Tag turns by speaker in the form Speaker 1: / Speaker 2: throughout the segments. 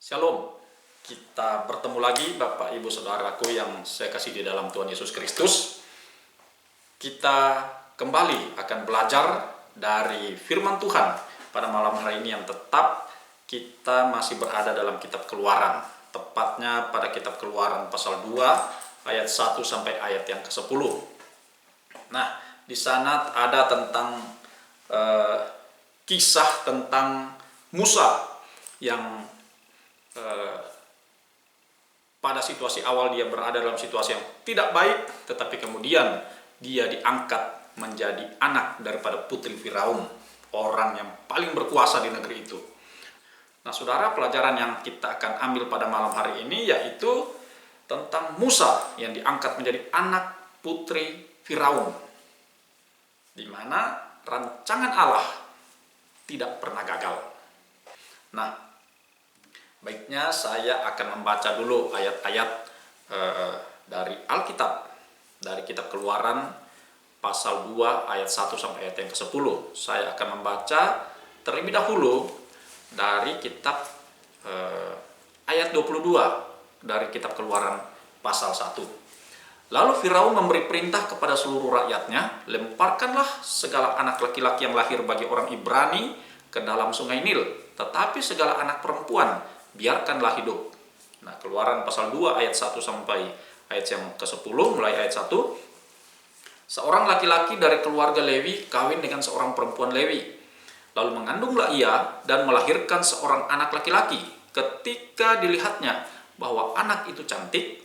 Speaker 1: Shalom, kita bertemu lagi Bapak Ibu Saudaraku yang saya kasih di dalam Tuhan Yesus Kristus. Kita kembali akan belajar dari firman Tuhan pada malam hari ini yang tetap kita masih berada dalam kitab Keluaran. Tepatnya pada kitab Keluaran pasal 2 ayat 1 sampai ayat yang ke-10. Nah, di sana ada tentang kisah tentang Musa yang pada situasi awal dia berada dalam situasi yang tidak baik, tetapi kemudian dia diangkat menjadi anak daripada putri Firaun, orang yang paling berkuasa di negeri itu. Nah, saudara, pelajaran yang kita akan ambil pada malam hari ini yaitu tentang Musa yang diangkat menjadi anak putri Firaun, di mana rancangan Allah tidak pernah gagal. Nah, baiknya saya akan membaca dulu ayat-ayat dari Alkitab, dari kitab Keluaran pasal 2 ayat 1 sampai ayat yang ke-10. Saya akan membaca terlebih dahulu dari kitab ayat 22 dari kitab Keluaran pasal 1. Lalu Firaun memberi perintah kepada seluruh rakyatnya, lemparkanlah segala anak laki-laki yang lahir bagi orang Ibrani ke dalam sungai Nil, tetapi segala anak perempuan biarkanlah hidup. Nah, Keluaran pasal 2 ayat 1 sampai ayat yang ke-10, mulai ayat 1. Seorang laki-laki dari keluarga Lewi kawin dengan seorang perempuan Lewi. Lalu mengandunglah ia dan melahirkan seorang anak laki-laki. Ketika dilihatnya bahwa anak itu cantik,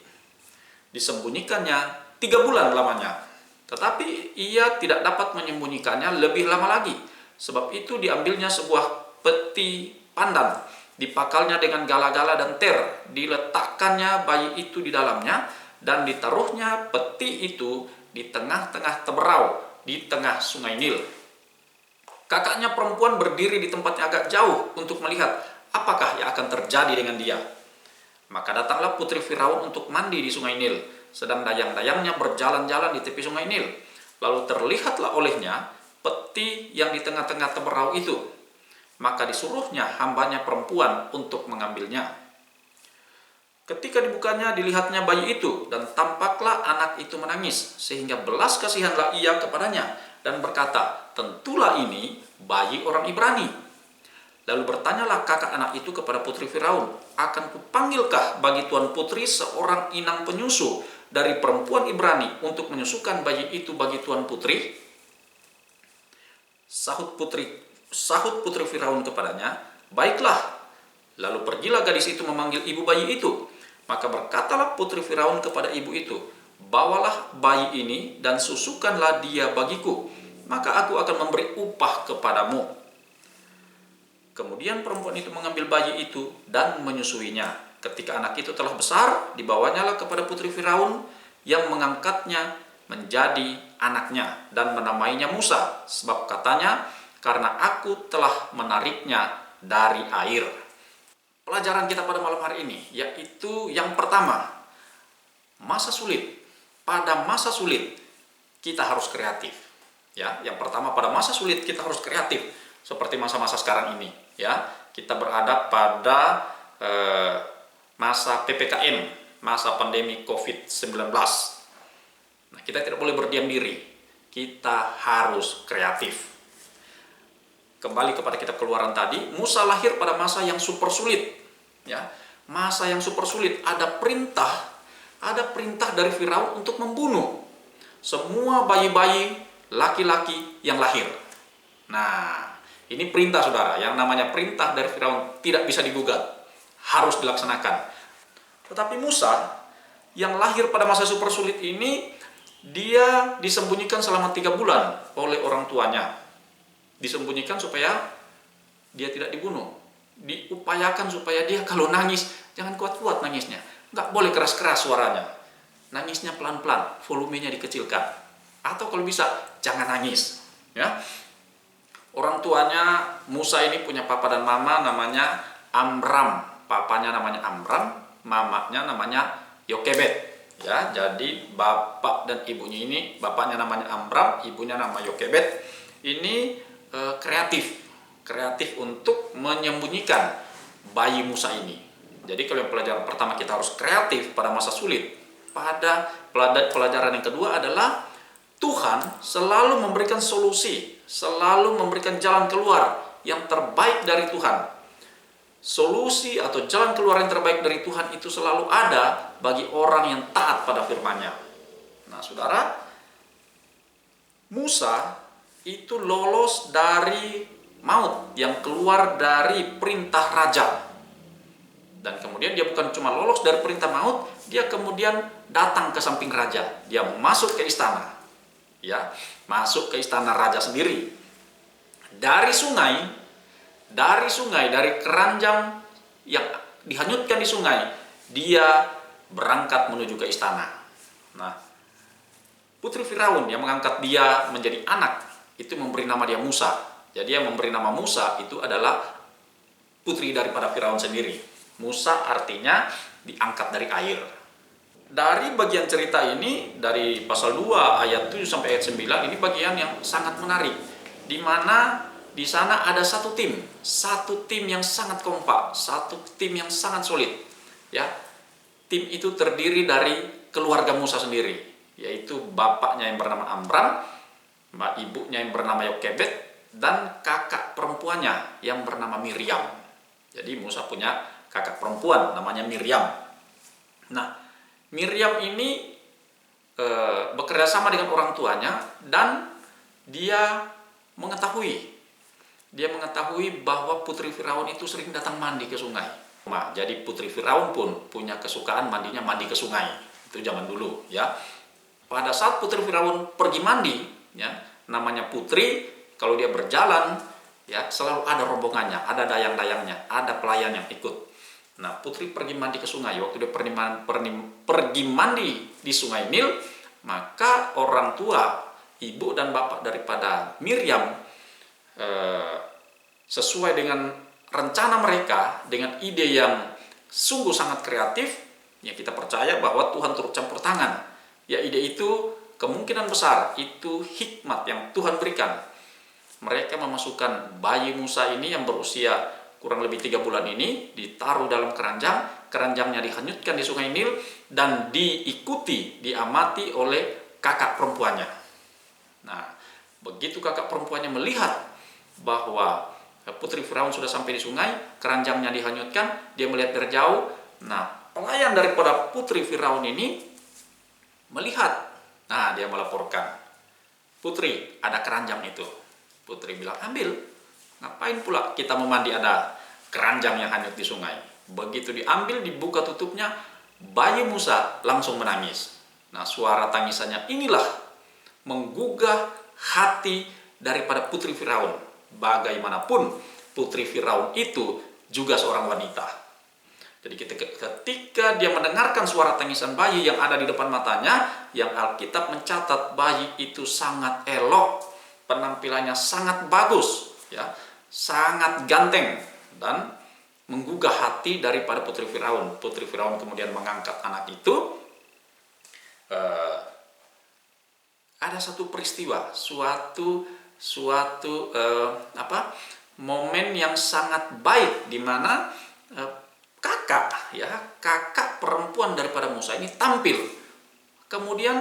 Speaker 1: disembunyikannya 3 bulan lamanya. Tetapi ia tidak dapat menyembunyikannya lebih lama lagi. Sebab itu diambilnya sebuah peti pandan, dipakalnya dengan gala-gala dan ter, diletakkannya bayi itu di dalamnya, dan ditaruhnya peti itu di tengah-tengah teberau, di tengah sungai Nil. Kakaknya perempuan berdiri di tempatnya agak jauh untuk melihat apakah yang akan terjadi dengan dia. Maka datanglah putri Firaun untuk mandi di sungai Nil, sedang dayang-dayangnya berjalan-jalan di tepi sungai Nil. Lalu terlihatlah olehnya peti yang di tengah-tengah teberau itu. Maka disuruhnya hambanya perempuan untuk mengambilnya. Ketika dibukanya, dilihatnya bayi itu, dan tampaklah anak itu menangis, sehingga belas kasihanlah ia kepadanya, dan berkata, tentulah ini bayi orang Ibrani. Lalu bertanyalah kakak anak itu kepada putri Firaun, akan kupanggilkah bagi tuan putri seorang inang penyusu dari perempuan Ibrani untuk menyusukan bayi itu bagi tuan putri? Sahut putri Firaun kepadanya, baiklah. Lalu pergilah gadis itu memanggil ibu bayi itu. Maka berkatalah putri Firaun kepada ibu itu, bawalah bayi ini dan susukanlah dia bagiku, maka aku akan memberi upah kepadamu. Kemudian perempuan itu mengambil bayi itu dan menyusuinya. Ketika anak itu telah besar, dibawanyalah kepada putri Firaun yang mengangkatnya menjadi anaknya dan menamainya Musa, sebab katanya, karena aku telah menariknya dari air. Pelajaran kita pada malam hari ini yaitu yang pertama, masa sulit. Pada masa sulit kita harus kreatif. Ya, yang pertama, pada masa sulit kita harus kreatif. Seperti masa-masa sekarang ini, ya. Kita berada pada masa PPKM, masa pandemi COVID-19. Nah, kita tidak boleh berdiam diri. Kita harus kreatif. Kembali kepada kitab Keluaran tadi, Musa lahir pada masa yang super sulit. Ya, masa yang super sulit. Ada perintah dari Firaun untuk membunuh semua bayi-bayi laki-laki yang lahir. Nah, ini perintah, saudara. Yang namanya perintah dari Firaun tidak bisa digugat, harus dilaksanakan. Tetapi Musa yang lahir pada masa super sulit ini, dia disembunyikan selama 3 bulan oleh orang tuanya. Disembunyikan supaya dia tidak dibunuh. Diupayakan supaya dia kalau nangis, jangan kuat-kuat nangisnya. Nggak boleh keras-keras suaranya. Nangisnya pelan-pelan, volumenya dikecilkan. Atau kalau bisa, jangan nangis. Ya. Orang tuanya Musa ini punya papa dan mama namanya Amram. Papanya namanya Amram, mamanya namanya Yokebed. Ya, jadi bapak dan ibunya ini, bapaknya namanya Amram, ibunya nama Yokebed. Ini kreatif untuk menyembunyikan bayi Musa ini. jadi kalau yang pelajaran pertama kita harus kreatif pada masa sulit. Pada pelajaran yang kedua adalah Tuhan selalu memberikan solusi, selalu memberikan jalan keluar yang terbaik dari Tuhan. Solusi atau jalan keluar yang terbaik dari Tuhan itu selalu ada bagi orang yang taat pada firman-Nya. Nah, saudara, Musa itu lolos dari maut yang keluar dari perintah raja. Dan kemudian dia bukan cuma lolos dari perintah maut, dia kemudian datang ke samping raja. Dia masuk ke istana. Ya, masuk ke istana raja sendiri. Dari keranjang yang dihanyutkan di sungai, dia berangkat menuju ke istana. Nah, putri Firaun yang mengangkat dia menjadi anak, itu memberi nama dia Musa. Jadi yang memberi nama Musa itu adalah putri daripada Firaun sendiri. Musa artinya diangkat dari air. Dari bagian cerita ini, dari pasal 2 ayat 7 sampai ayat 9, ini bagian yang sangat menarik. Di mana di sana ada satu tim yang sangat kompak, satu tim yang sangat solid. Ya, tim itu terdiri dari keluarga Musa sendiri, yaitu bapaknya yang bernama Amram, ibunya yang bernama Yokebed, dan kakak perempuannya yang bernama Miriam. Jadi Musa punya kakak perempuan namanya Miriam. Nah, Miriam ini bekerja sama dengan orang tuanya, dan dia mengetahui bahwa putri Firaun itu sering datang mandi ke sungai. Nah, jadi putri Firaun pun punya kesukaan mandi ke sungai. Itu zaman dulu, ya. Pada saat putri Firaun pergi mandi, ya, namanya putri, kalau dia berjalan, ya, selalu ada rombongannya, ada dayang-dayangnya, ada pelayan yang ikut. Nah, putri pergi mandi ke sungai. Waktu dia pergi mandi di sungai Nil, maka orang tua, ibu dan bapak daripada Miriam, sesuai dengan rencana mereka, dengan ide yang sungguh sangat kreatif, ya kita percaya bahwa Tuhan turut campur tangan. Ya, ide itu kemungkinan besar itu hikmat yang Tuhan berikan. Mereka memasukkan bayi Musa ini yang berusia kurang lebih 3 bulan ini, ditaruh dalam keranjangnya dihanyutkan di sungai Nil, dan diamati oleh kakak perempuannya. Nah, begitu kakak perempuannya melihat bahwa putri Firaun sudah sampai di sungai, keranjangnya dihanyutkan, dia melihat dari jauh. Nah, pelayan daripada putri Firaun ini melihat, nah dia melaporkan, "Putri, ada keranjang itu." Putri bilang, "Ambil. Ngapain pula kita mau mandi ada keranjang yang hanyut di sungai?" Begitu diambil, dibuka tutupnya, bayi Musa langsung menangis. Nah, suara tangisannya inilah menggugah hati daripada putri Firaun. Bagaimanapun putri Firaun itu juga seorang wanita. Jadi ketika dia mendengarkan suara tangisan bayi yang ada di depan matanya, yang Alkitab mencatat bayi itu sangat elok, penampilannya sangat bagus, ya, sangat ganteng, dan menggugah hati daripada putri Firaun. Putri Firaun kemudian mengangkat anak itu. Ada satu peristiwa, momen yang sangat baik di mana kakak perempuan daripada Musa ini tampil, kemudian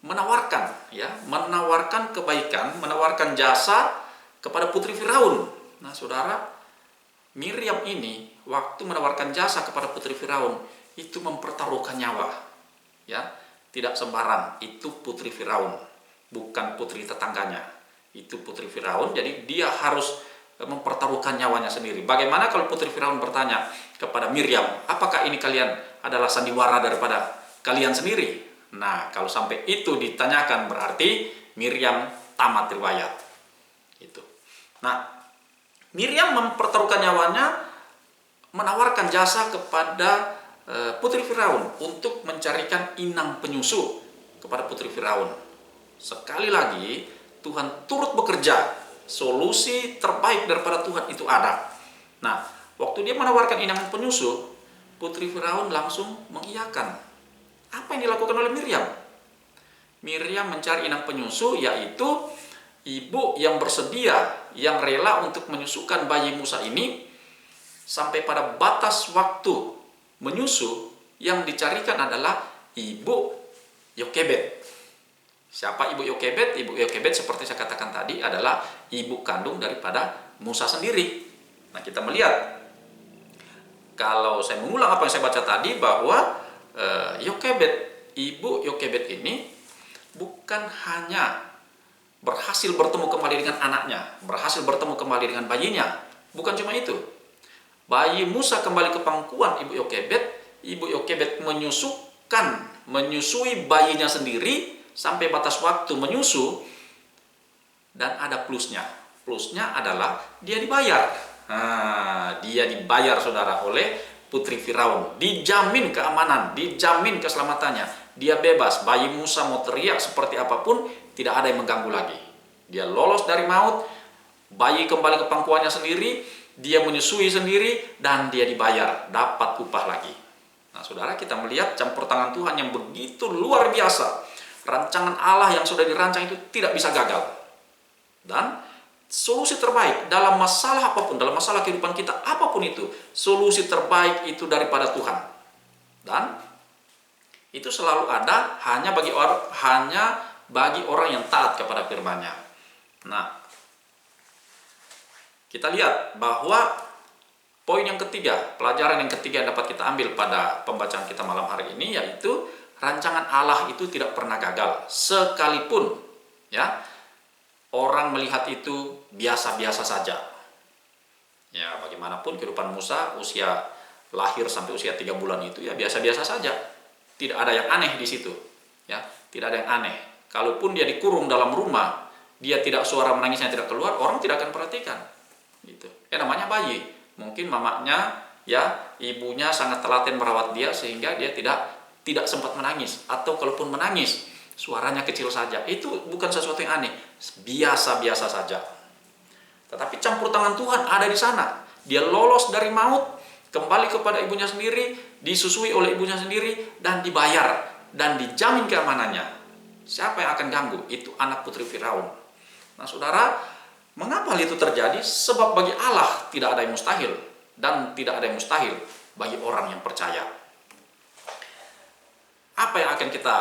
Speaker 1: menawarkan kebaikan, menawarkan jasa kepada putri Firaun. Nah, saudara, Miriam ini waktu menawarkan jasa kepada putri Firaun itu mempertaruhkan nyawa, ya, tidak sembarang. Itu putri Firaun, bukan putri tetangganya. Itu putri Firaun, jadi dia harus mempertaruhkan nyawanya sendiri. Bagaimana kalau putri Firaun bertanya kepada Miriam, "Apakah ini kalian adalah sandiwara daripada kalian sendiri?" Nah, kalau sampai itu ditanyakan, berarti Miriam tamat riwayat. Itu. Nah, Miriam mempertaruhkan nyawanya, menawarkan jasa kepada putri Firaun untuk mencarikan inang penyusu kepada putri Firaun. Sekali lagi, Tuhan turut bekerja. Solusi terbaik daripada Tuhan itu ada. Nah, waktu dia menawarkan inang penyusu, putri Firaun langsung mengiyakan. Apa yang dilakukan oleh Miriam? Miriam mencari inang penyusu, yaitu ibu yang bersedia, yang rela untuk menyusukan bayi Musa ini sampai pada batas waktu menyusu, yang dicarikan adalah ibu Yokebed. Siapa ibu Yokebed? Ibu Yokebed seperti saya katakan tadi adalah ibu kandung daripada Musa sendiri. Nah, kita melihat, kalau saya mengulang apa yang saya baca tadi, bahwa Yokebed, ibu Yokebed ini bukan hanya berhasil bertemu kembali dengan anaknya, berhasil bertemu kembali dengan bayinya. Bukan cuma itu. Bayi Musa kembali ke pangkuan ibu Yokebed menyusui bayinya sendiri sampai batas waktu menyusu, dan ada plusnya. Plusnya adalah dia dibayar. Dia dibayar, saudara, oleh putri Firaun. Dijamin keamanan, dijamin keselamatannya. Dia bebas. Bayi Musa mau teriak seperti apapun, tidak ada yang mengganggu lagi. Dia lolos dari maut, bayi kembali ke pangkuannya sendiri, dia menyusui sendiri, dan dia dibayar, dapat upah lagi. Nah, saudara, kita melihat campur tangan Tuhan yang begitu luar biasa. Rancangan Allah yang sudah dirancang itu tidak bisa gagal. Dan solusi terbaik dalam masalah apapun, dalam masalah kehidupan kita apapun itu, solusi terbaik itu daripada Tuhan. Dan itu selalu ada hanya bagi orang yang taat kepada firman-Nya. Nah, kita lihat bahwa poin yang ketiga, pelajaran yang ketiga yang dapat kita ambil pada pembacaan kita malam hari ini, yaitu rancangan Allah itu tidak pernah gagal. Sekalipun ya orang melihat itu biasa-biasa saja. Ya, bagaimanapun kehidupan Musa usia lahir sampai usia 3 bulan itu ya biasa-biasa saja. Tidak ada yang aneh di situ. Ya, tidak ada yang aneh. Kalaupun dia dikurung dalam rumah, dia tidak, suara menangisnya tidak keluar, orang tidak akan perhatikan. Gitu. Namanya bayi. Mungkin mamanya, ya, ibunya sangat telaten merawat dia sehingga dia tidak sempat menangis, atau kalaupun menangis suaranya kecil saja. Itu bukan sesuatu yang aneh, biasa-biasa saja. Tetapi campur tangan Tuhan ada di sana. Dia lolos dari maut, kembali kepada ibunya sendiri, disusui oleh ibunya sendiri, dan dibayar dan dijamin keamanannya. Siapa yang akan ganggu? Itu anak putri Firaun. Nah, saudara, mengapa hal itu terjadi? Sebab bagi Allah tidak ada yang mustahil, dan tidak ada yang mustahil bagi orang yang percaya. Apa yang akan kita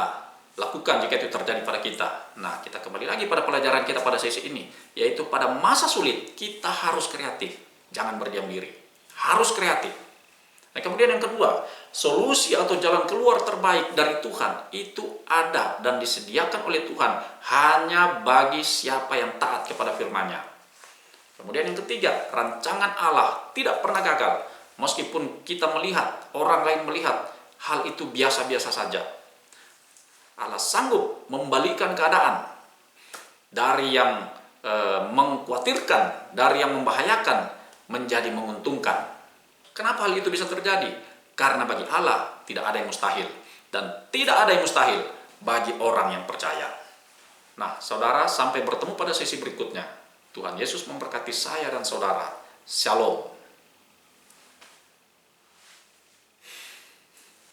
Speaker 1: lakukan jika itu terjadi pada kita? Nah, kita kembali lagi pada pelajaran kita pada sesi ini, yaitu pada masa sulit kita harus kreatif, jangan berdiam diri, harus kreatif. Nah, kemudian yang kedua, solusi atau jalan keluar terbaik dari Tuhan itu ada dan disediakan oleh Tuhan hanya bagi siapa yang taat kepada firman-Nya. Kemudian yang ketiga, rancangan Allah tidak pernah gagal. Meskipun kita melihat, orang lain melihat hal itu biasa-biasa saja. Allah sanggup membalikkan keadaan dari yang mengkhawatirkan, dari yang membahayakan menjadi menguntungkan. Kenapa hal itu bisa terjadi? Karena bagi Allah tidak ada yang mustahil, dan tidak ada yang mustahil bagi orang yang percaya. Nah, saudara, sampai bertemu pada sesi berikutnya. Tuhan Yesus memberkati saya dan saudara. Shalom.